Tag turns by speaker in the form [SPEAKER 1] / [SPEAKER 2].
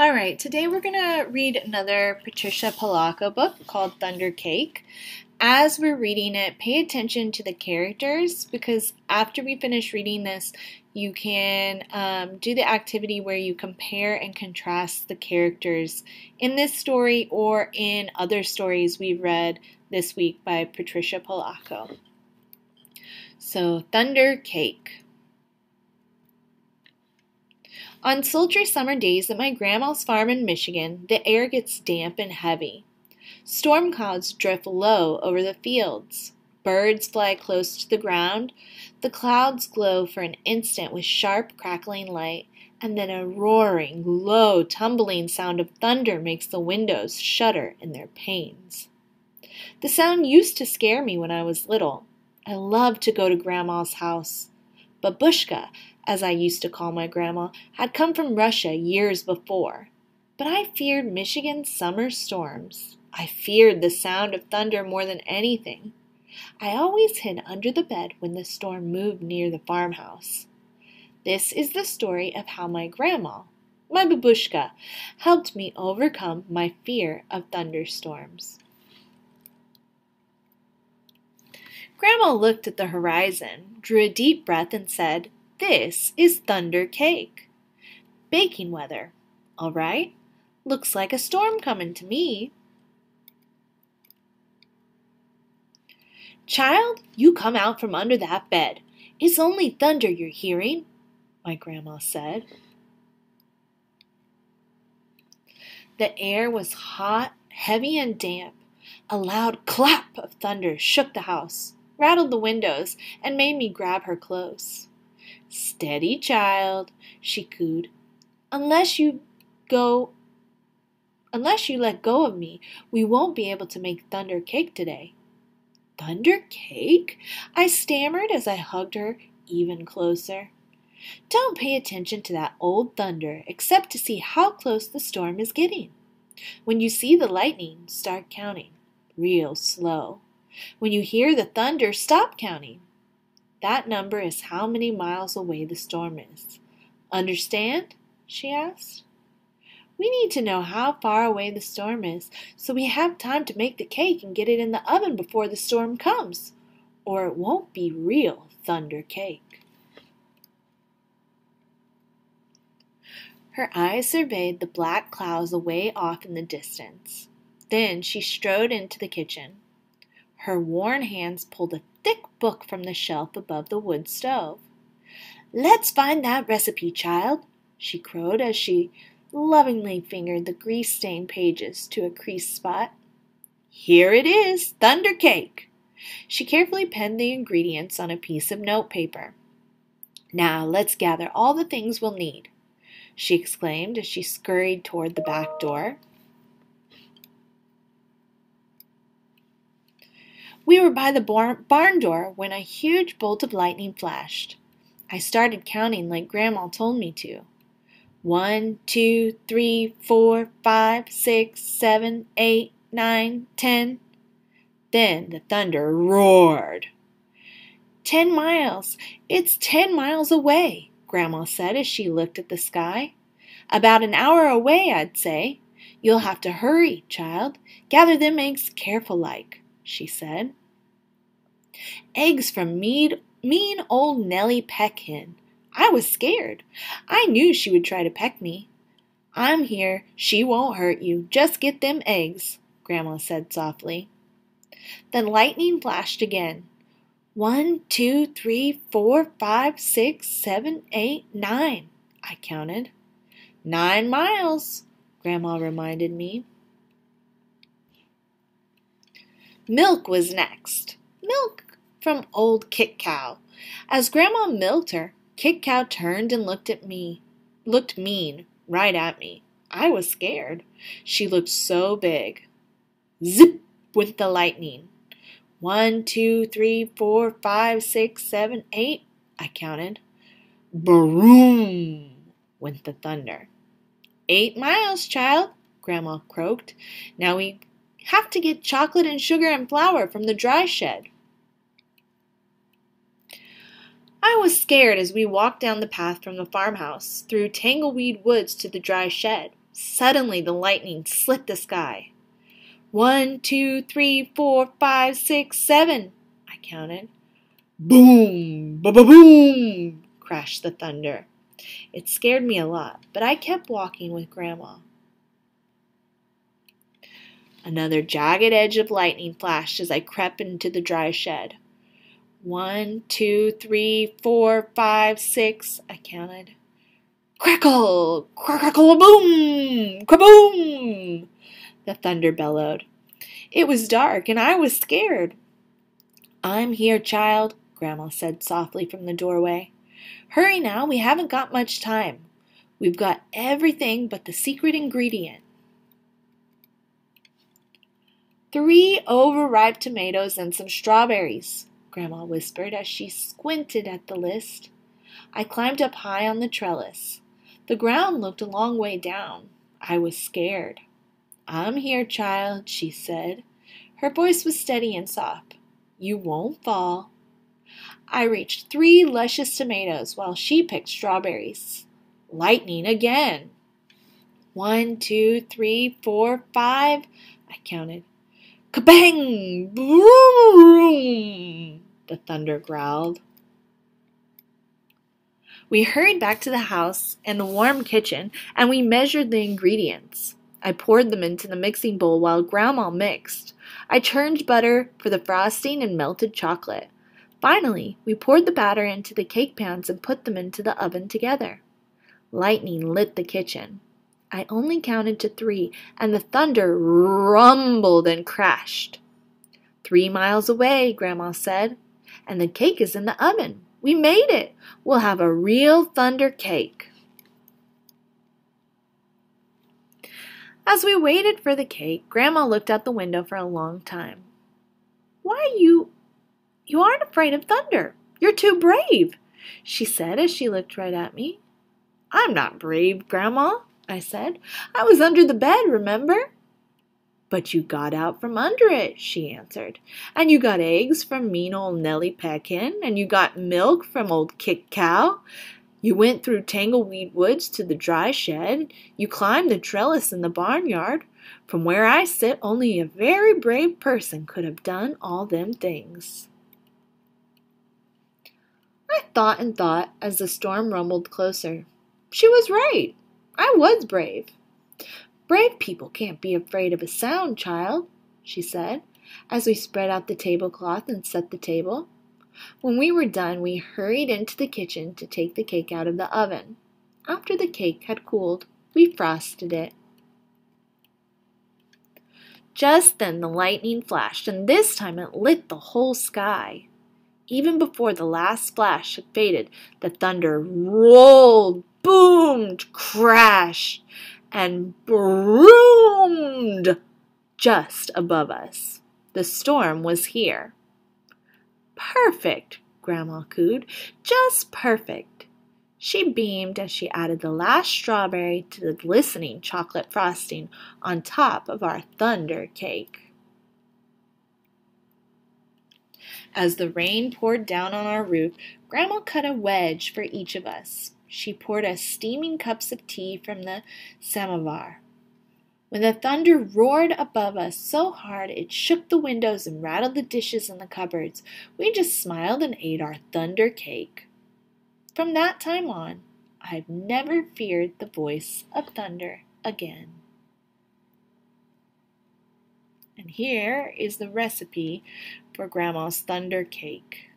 [SPEAKER 1] All right, today we're going to read another Patricia Polacco book called Thunder Cake. As we're reading it, pay attention to the characters because after we finish reading this, you can do the activity where you compare and contrast the characters in this story or in other stories we've read this week by Patricia Polacco. So, Thunder Cake. On sultry summer days at my grandma's farm in Michigan, the air gets damp and heavy. Storm clouds drift low over the fields. Birds fly close to the ground. The clouds glow for an instant with sharp, crackling light, and then a roaring, low, tumbling sound of thunder makes the windows shudder in their panes. The sound used to scare me when I was little. I loved to go to Grandma's house. Babushka, as I used to call my grandma, had come from Russia years before. But I feared Michigan's summer storms. I feared the sound of thunder more than anything. I always hid under the bed when the storm moved near the farmhouse. This is the story of how my grandma, my babushka, helped me overcome my fear of thunderstorms. Grandma looked at the horizon, drew a deep breath, and said, "This is Thunder Cake. Baking weather. All right. Looks like a storm coming to me." "Child, you come out from under that bed. It's only thunder you're hearing," my grandma said. The air was hot, heavy, and damp. A loud clap of thunder shook the house, rattled the windows, and made me grab her close. "Steady, child," she cooed. Unless you let go of me, we won't be able to make thunder cake today." "Thunder cake?" I stammered as I hugged her even closer. "Don't pay attention to that old thunder except to see how close the storm is getting. When you see the lightning, start counting, real slow. When you hear the thunder, stop counting. That number is how many miles away the storm is. Understand?" she asked. "We need to know how far away the storm is so we have time to make the cake and get it in the oven before the storm comes, or it won't be real thunder cake." Her eyes surveyed the black clouds away off in the distance. Then she strode into the kitchen. Her worn hands pulled a thick book from the shelf above the wood stove. "Let's find that recipe, child," she crowed as she lovingly fingered the grease-stained pages to a creased spot. "Here it is, Thunder Cake." She carefully penned the ingredients on a piece of notepaper. "Now let's gather all the things we'll need," she exclaimed as she scurried toward the back door. We were by the barn door when a huge bolt of lightning flashed. I started counting like Grandma told me to. 1, 2, 3, 4, 5, 6, 7, 8, 9, 10. Then the thunder roared. 10 miles! It's 10 miles away," Grandma said as she looked at the sky. "About an hour away, I'd say. You'll have to hurry, child. Gather them eggs careful-like," she said. Eggs from mean old Nellie Peckhen. I was scared. I knew she would try to peck me. "I'm here. She won't hurt you. Just get them eggs," Grandma said softly. Then lightning flashed again. 1, 2, 3, 4, 5, 6, 7, 8, 9, I counted. 9 miles, Grandma reminded me. Milk was next. Milk from old Kick Cow. As Grandma milked her, Kick Cow turned and looked mean, right at me. I was scared. She looked so big. Zip went the lightning. 1, 2, 3, 4, 5, 6, 7, 8, I counted. Boom went the thunder. 8 miles, child, Grandma croaked. Now we have to get chocolate and sugar and flour from the dry shed. I was scared as we walked down the path from the farmhouse, through tangleweed woods to the dry shed. Suddenly the lightning slit the sky. 1, 2, 3, 4, 5, 6, 7, I counted. Boom! Ba-ba-boom! Crashed the thunder. It scared me a lot, but I kept walking with Grandma. Another jagged edge of lightning flashed as I crept into the dry shed. 1, 2, 3, 4, 5, 6, I counted. Crackle! Crackle! Boom! Kaboom! The thunder bellowed. It was dark, and I was scared. I'm here, child, Grandma said softly from the doorway. Hurry now, we haven't got much time. We've got everything but the secret ingredient. 3 overripe tomatoes and some strawberries, Grandma whispered as she squinted at the list. I climbed up high on the trellis. The ground looked a long way down. I was scared. I'm here, child, she said. Her voice was steady and soft. You won't fall. I reached 3 luscious tomatoes while she picked strawberries. Lightning again. 1, 2, 3, 4, 5, I counted. Kabang! Boom! The thunder growled. We hurried back to the house and the warm kitchen, and we measured the ingredients. I poured them into the mixing bowl while Grandma mixed. I churned butter for the frosting and melted chocolate. Finally, we poured the batter into the cake pans and put them into the oven together. Lightning lit the kitchen. I only counted to 3, and the thunder rumbled and crashed. 3 miles away, Grandma said, and the cake is in the oven. We made it. We'll have a real thunder cake. As we waited for the cake, Grandma looked out the window for a long time. Why, you aren't afraid of thunder. You're too brave, she said as she looked right at me. I'm not brave, Grandma, I said. I was under the bed, remember? But you got out from under it, she answered. And you got eggs from mean old Nellie Peckin, and you got milk from old Kick Cow. You went through Tangleweed Woods to the dry shed. You climbed the trellis in the barnyard. From where I sit, only a very brave person could have done all them things. I thought and thought as the storm rumbled closer. She was right. I was brave. Brave people can't be afraid of a sound, child, she said, as we spread out the tablecloth and set the table. When we were done, we hurried into the kitchen to take the cake out of the oven. After the cake had cooled, we frosted it. Just then the lightning flashed, and this time it lit the whole sky. Even before the last flash had faded, the thunder rolled, boomed, crashed, and broomed just above us. The storm was here. Perfect, Grandma cooed. Just perfect. She beamed as she added the last strawberry to the glistening chocolate frosting on top of our thunder cake. As the rain poured down on our roof, Grandma cut a wedge for each of us. She poured us steaming cups of tea from the samovar. When the thunder roared above us so hard it shook the windows and rattled the dishes in the cupboards, we just smiled and ate our thunder cake. From that time on, I've never feared the voice of thunder again. And here is the recipe for Grandma's thunder cake.